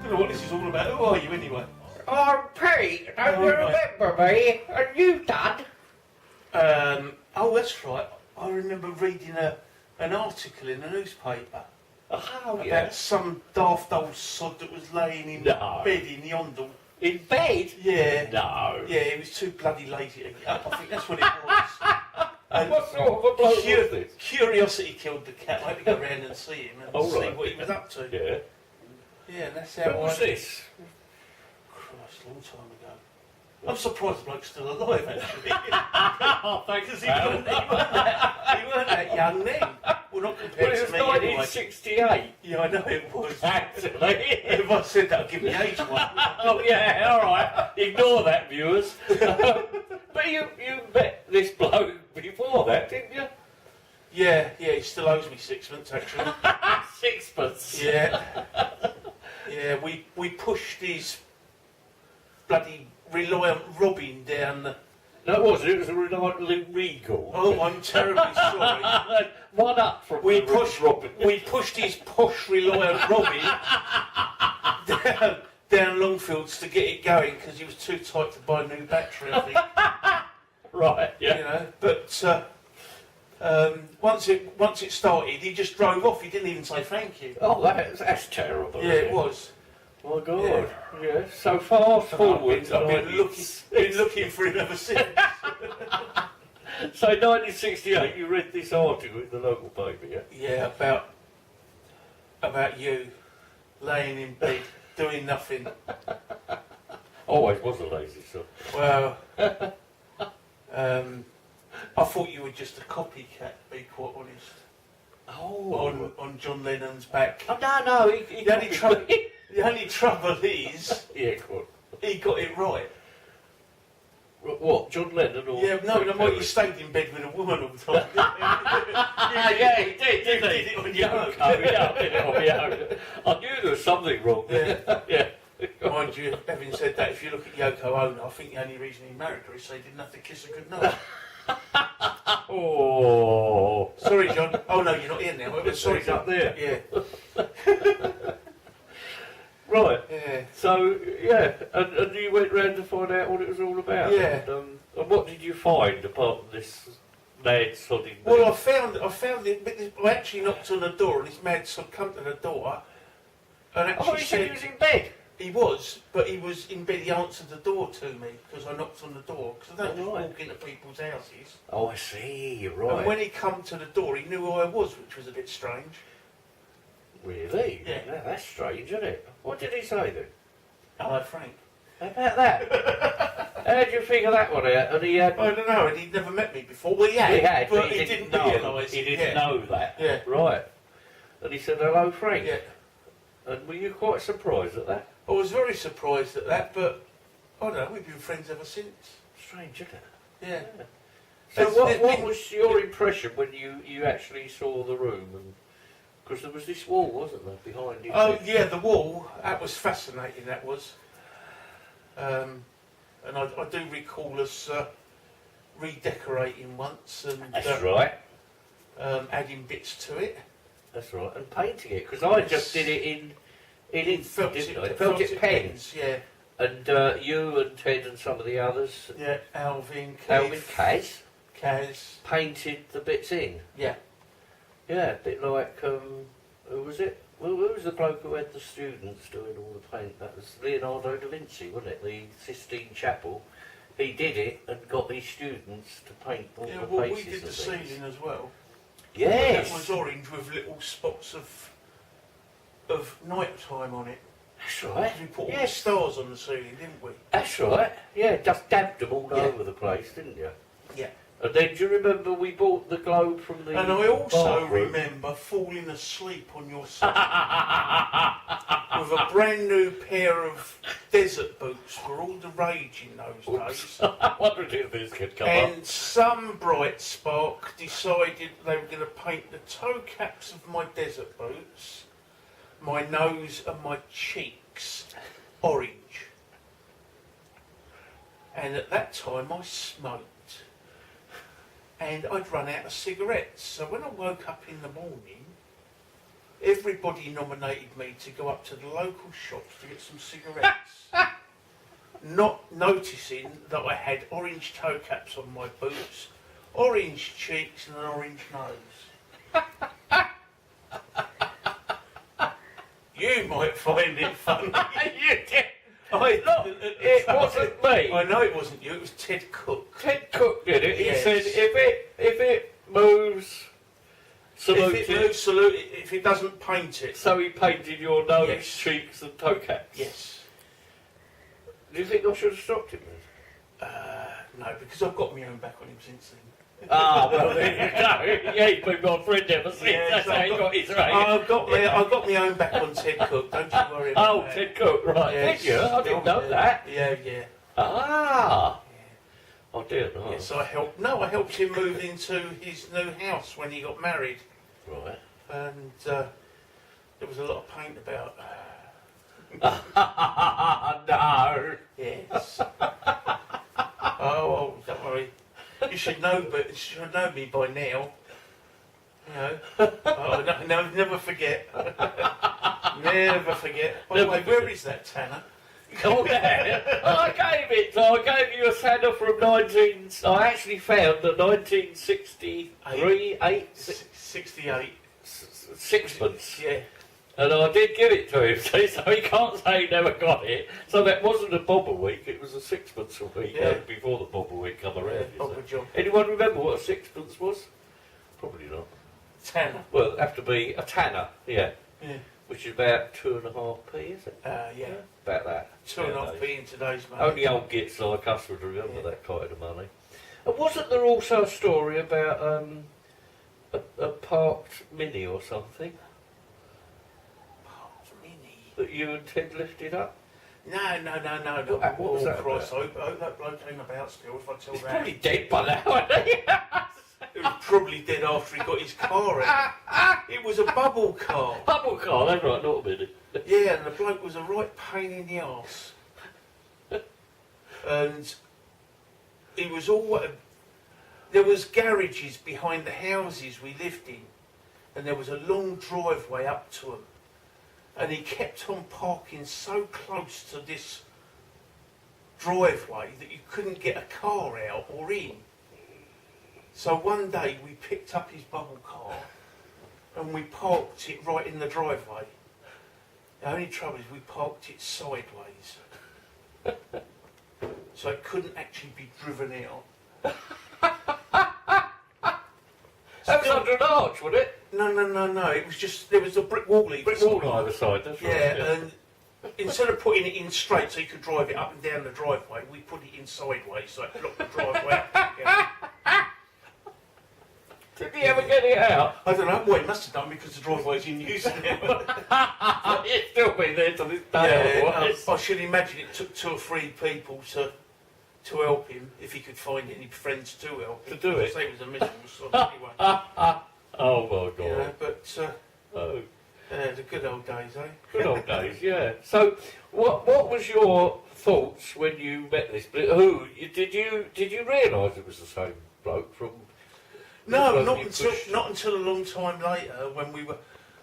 don't know what this is all about. Who are you anyway? Oh, Pete, don't you remember me? And you, Dad? Oh, that's right. I remember reading an article in the newspaper Oh, about some daft old sod that was laying in bed in Yondell. In bed? Yeah. No. Yeah, he was too bloody lazy to get up. I think that's what it was. And What sort of a bloke was this? Curiosity killed the cat. I had to go round and see him and see what he was up to. Yeah. Yeah, that's how When was this? Christ, a long time ago. I'm surprised the bloke's still alive, actually. Oh, thanks, Because he weren't that young then. Well, not compared Well, it to was me anyway. 1968. Yeah, I know it was. Actually. If I said that, I'd give me age one. Oh, yeah, all right. Ignore that, viewers. But you met this bloke before that, didn't you? Yeah, he still owes me sixpence, actually. Sixpence. Yeah. Yeah, we pushed his bloody Reliant Robin down the... No, it wasn't. It was a Reliant Regal. Oh, I'm terribly sorry. One up from We the pushed Robin. We pushed his posh Reliant Robin down Longfields to get it going because he was too tight to buy a new battery, I think. Right, yeah. You know, but once it started, he just drove off. He didn't even say thank you. Oh, that's terrible. Yeah, isn't it was. My God. Yeah. So fast forward. I've been looking for him ever since. So 1968, you read this article in the local paper, yeah? Yeah, about you laying in bed doing nothing. Always was a lazy son. Well, I thought you were just a copycat, to be quite honest. Oh. On John Lennon's back. Oh, no, The only trouble is, yeah, go on. he got it right. What, John Lennon or... Yeah, no, you stayed in bed with a woman all the time. Yeah, he did, didn't he? You did it on your own. Oh, yeah, I did it on my own. I knew there was something wrong. Yeah. Yeah. Mind you, having said that, if you look at Yoko Ono, I think the only reason he married her is so he didn't have to kiss her goodnight. Oh. Sorry, John. Oh, no, you're not here now. Sorry, He's up there. Yeah. Right. Yeah. So, yeah, and you went round to find out what it was all about. Yeah. And what did you find apart from this mad sodding? Well, I found it, but I actually knocked on the door, and this mad sod come to the door, and actually he said he was in bed. He was, but he was in bed. He answered the door to me because I knocked on the door because I don't just walk into people's houses. Oh, I see. You're right. And when he come to the door, he knew who I was, which was a bit strange. Really? Yeah. No, that's strange, isn't it? What did he say then? Hello, Frank. How about that? How did you figure that one out? And he had... I don't know, and he'd never met me before. Well, he had, but he didn't realise. He didn't know that. Yeah. Right. And he said, hello, Frank. Yeah. And were you quite surprised at that? I was very surprised at that, but I don't know, we've been friends ever since. Strange, isn't it? Yeah. So what was your impression when you actually saw the room? Because there was this wall, wasn't there, behind you? Oh, yeah, the wall, that was fascinating, that was. And I do recall us redecorating once and That's right. adding bits to it. That's right, and painting it, because I just did it in Felt it pens. Yeah. And you and Ted and some of the others, Yeah, Alvin, Kaz, painted the bits in. Yeah. Yeah, a bit like, who was it? Well, who was the bloke who had the students doing all the paint? That was Leonardo da Vinci, wasn't it? The Sistine Chapel. He did it and got his students to paint all the faces. Yeah, well, we did the ceiling as well. Yes. That was orange with little spots of night time on it. That's right. We put all the stars on the ceiling, didn't we? That's right. Yeah, just dabbed them all over the place, didn't you? Yeah. And then do you remember we bought the globe from the... And I also bathroom? remember falling asleep on your sofa with a brand new pair of desert boots were all the rage in those days. I wondered if this could come up. And some bright spark decided they were going to paint the toe caps of my desert boots, my nose and my cheeks orange. And at that time I smoked. And I'd run out of cigarettes. So when I woke up in the morning, everybody nominated me to go up to the local shops to get some cigarettes. Not noticing that I had orange toe caps on my boots, orange cheeks and an orange nose. You might find it funny. You did. It wasn't me. I know it wasn't you, it was Ted Cook. Ted Cook did it. He Yes. said, if it moves, salute If it moves, salute it. If it doesn't, paint it. So he painted your nose, Yes. cheeks and toe caps. Yes. Do you think I should have stopped him then? No, because I've got my own back on him since then. Ah, well there you go. Yeah, he's been my friend ever since. Yeah, That's so how I've he got- got his rate. I've got my own back on Ted Cook. Don't you worry about Oh, that. Ted Cook, right. Yes. Did you? I didn't know that. Yeah, yeah. Ah. I didn't know. Yes, I helped him move into his new house when he got married, Right. and there was a lot of paint about. No. Yes. Oh, don't worry. You should know, but you should know me by now. You know. Oh, no, never forget. Never forget. By the way, where is that Tanner? Oh, there. I gave it. I gave you a Santa from 19... I actually found a 1963 68. sixpence. Yeah. And I did give it to him, see, so he can't say he never got it. So that wasn't a bob a week, it was a sixpence a week before the bob a week come around. Bobber job. Anyone remember what a sixpence was? Probably not. Tanner. Well, it'd have to be a tanner, yeah. Yeah. Which is about 2.5p, is it? Yeah. About that. 2.5p in today's money. Only old gits like us would remember that kind of money. And wasn't there also a story about a parked Mini or something Parked Mini. that you and Ted lifted up? No. What was that Christ, I hope that bloke came about still, if I tell He's that. probably dead by now, isn't he? He was probably dead after he got his car out. It was a bubble car. Bubble car, that's right, not a Mini. Yeah, and the bloke was a right pain in the arse. And he was all... There was garages behind the houses we lived in, and there was a long driveway up to them. And he kept on parking so close to this driveway that you couldn't get a car out or in. So one day we picked up his bubble car and we parked it right in the driveway. The only trouble is we parked it sideways. So it couldn't actually be driven out. That was under an arch, wasn't it? No. It was just, there was a brick wall either Brick side. wall on either side, that's right. Yeah, and instead of putting it in straight so you could drive it up and down the driveway, we put it in sideways so it blocked the driveway up. Yeah. Did he ever get it out? I don't know, well he must have done because the driveway's in use now. It's still been there to this day. Yeah, otherwise. I should imagine it took 2 or 3 people to help him, if he could find any friends to help him. To do it. Because he was a miserable sod anyway. Oh my God. You know, but Oh, the good old days, eh? good old days, yeah. So, what was your thoughts when you met this? Who did you realise it was the same bloke from? No, the not bloke you until pushed? not until a long time later when we were.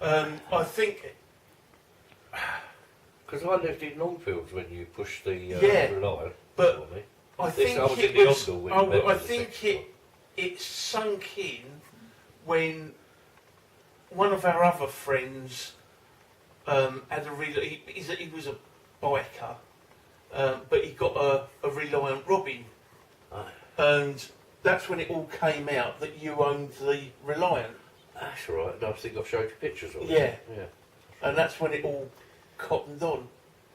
I think. Because I lived in Longfields when you pushed the Yeah, Reliant. but for me. I This- think I was it in the was. Ondel when you met I the think second it sunk in when one of our other friends had a really. He was a biker, but he got a Reliant Robin, Oh, and that's when it all came out that you owned the Reliant, that's right. And I think I've showed you pictures of it. Yeah. Yeah. and that's when it all cottoned on.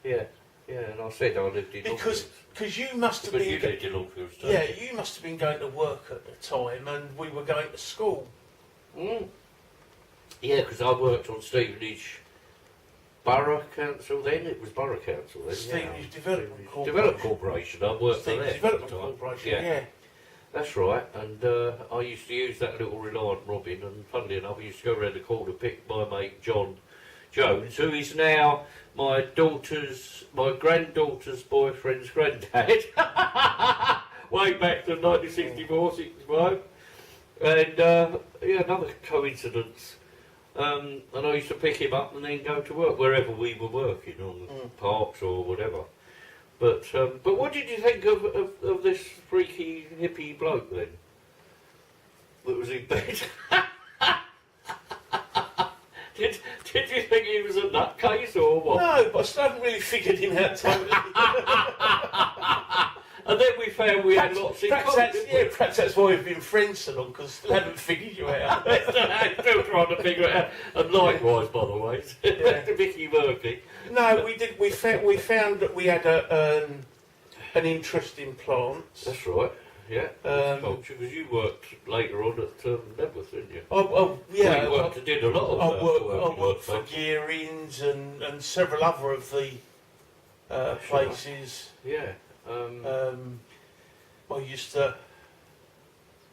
Yeah. Yeah. And I said I lived in Because Longfields. you must have Because been. you lived in Longfields too. Yeah, you must have been going to work at the time, and we were going to school. Mm. Yeah, because I worked on Stevenage Borough Council then. It was Borough Council then. Stevenage Development Stevenage Corporation. Development Corporation. I worked for Stevenage them. Development at the time. Corporation. Yeah. Yeah. That's right. And I used to use that little Reliant Robin. And funnily enough, I used to go around the corner pick my mate John Jones, who is now my granddaughter's boyfriend's granddad. Way back to 1964, 65. And yeah, another coincidence. And I used to pick him up and then go to work wherever we were working, on the parks or whatever. But what did you think of this freaky hippie bloke then? That was in bed. Did you think he was a nutcase or what? No, but I still haven't really figured him out totally. And then we found we had lots in common. Perhaps that's why we've been friends so long, because still haven't figured you out. Still trying to figure it out. And likewise, by the way, to Vicky Murphy. No, we did. We found that we had an interest in plants. That's right. Yeah. Because you worked later on at Nebworth, didn't you? Yeah. Well, you did a lot of I worked for Gearings and several other of the places. Yeah. I used to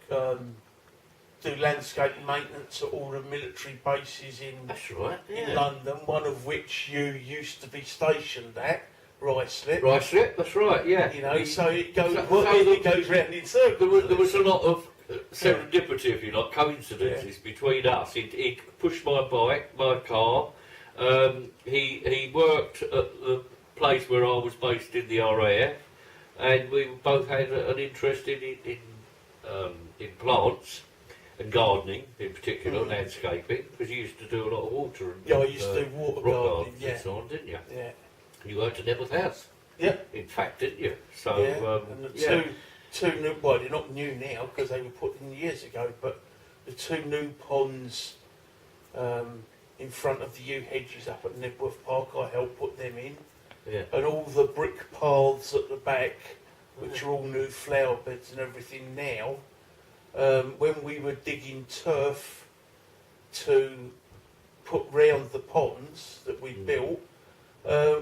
do landscape maintenance at all the military bases That's right, in London, one of which you used to be stationed at, Ruislip. Ruislip, that's right, yeah. You know, so it goes round in circles. There was a lot of serendipity, if you like, coincidences between us. He pushed my bike, my car. He worked at the place where I was based in the RAF, and we both had an interest in plants and gardening, in particular, landscaping, because you used to do a lot of water and I used to do water gardening, and so on, didn't you? Yeah. You worked at Nebworth House. Yeah. In fact, didn't you? So, and the two new, well, they're not new now because they were put in years ago, but the two new ponds in front of the yew hedges up at Nebworth Park, I helped put them in. Yeah. And all the brick paths at the back, which are all new flower beds and everything now, when we were digging turf to put round the ponds that we built,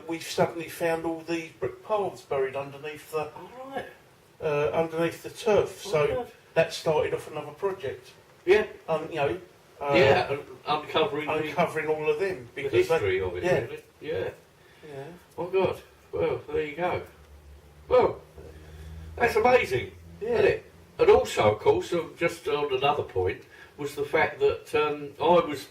we suddenly found all these brick paths buried underneath the underneath the turf. So that started off another project. Yeah. Uncovering all of them because the history of it. Yeah. Really. Yeah. Yeah. Oh God. Well, there you go. Well, that's amazing, isn't it? And also, of course, just on another point, was the fact that I was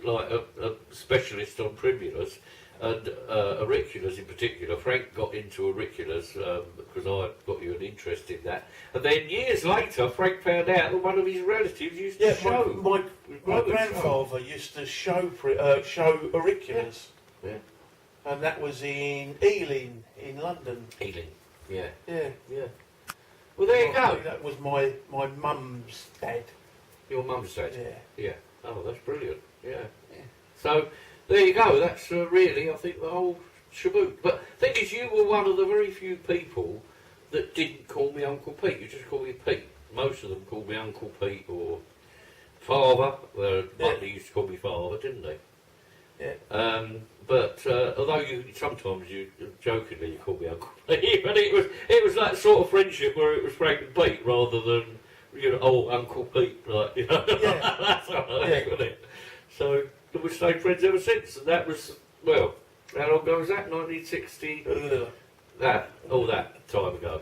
like a specialist on primulas and auriculas in particular. Frank got into auriculas because I got you an interest in that. And then years later, Frank found out that one of his relatives used to show. My grandfather used to show auriculas. Yeah. And that was in Ealing, in London. Ealing, yeah. Yeah. Yeah. Well, there you go. That was my mum's dad. Your mum's dad? Yeah. Yeah. Oh, that's brilliant. Yeah. So, there you go. That's really, I think, the whole shaboot. But the thing is, you were one of the very few people that didn't call me Uncle Pete. You just called me Pete. Most of them called me Uncle Pete or Father. Well, they used to call me Father, didn't they? Yeah. But although sometimes you jokingly you call me Uncle Pete, but it was that sort of friendship where it was Frank and Pete rather than Uncle Pete, like that's all right, wasn't it? So we've stayed friends ever since, and that was how long ago was that? 1960. That time ago.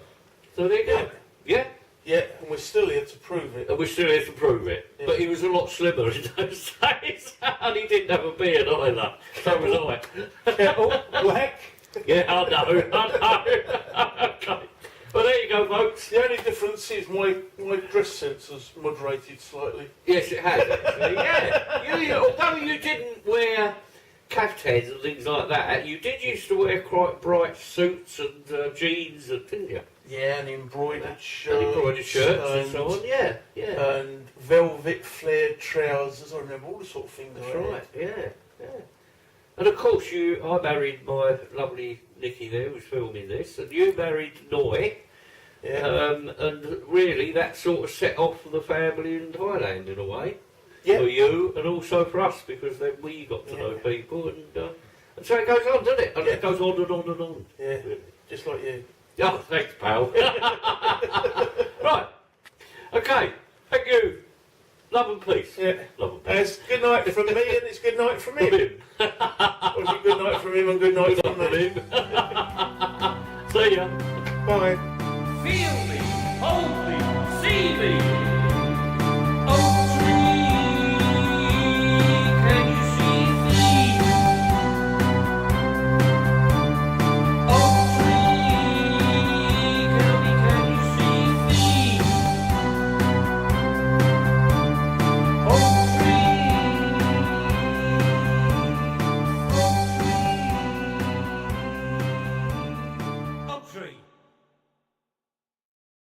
So there you go. Yeah. Yeah, and we're still here to prove it. And we're still here to prove it. Yeah. But he was a lot slimmer in those days. And he didn't have a beard either. So was I. Kettle, black. Yeah, I know. Okay. Well, there you go, folks. The only difference is my dress sense has moderated slightly. Yes, it has, actually. Yeah. Although you didn't wear caftans and things like that, you did used to wear quite bright suits and jeans, didn't you? Yeah, and embroidered shirts. And so on, yeah. And velvet flared trousers, I remember all the sort of things. That's right, yeah. And of course, I married my lovely Nikki there, who's filming this, and you married Noy. Yeah. And really, that sort of set off the family in Thailand in a way. Yeah. For you, and also for us, because then we got to know people, and so it goes on, doesn't it? And it goes on and on and on. Yeah, really. Just like you. Oh, thanks, pal. Right. Okay. Thank you. Love and peace. Yeah. Love and peace. It's good night from me and it's good night from him. From him. Or is it good night from him and good night from me? See ya. Bye. Feel me, hold me, see me. Oh.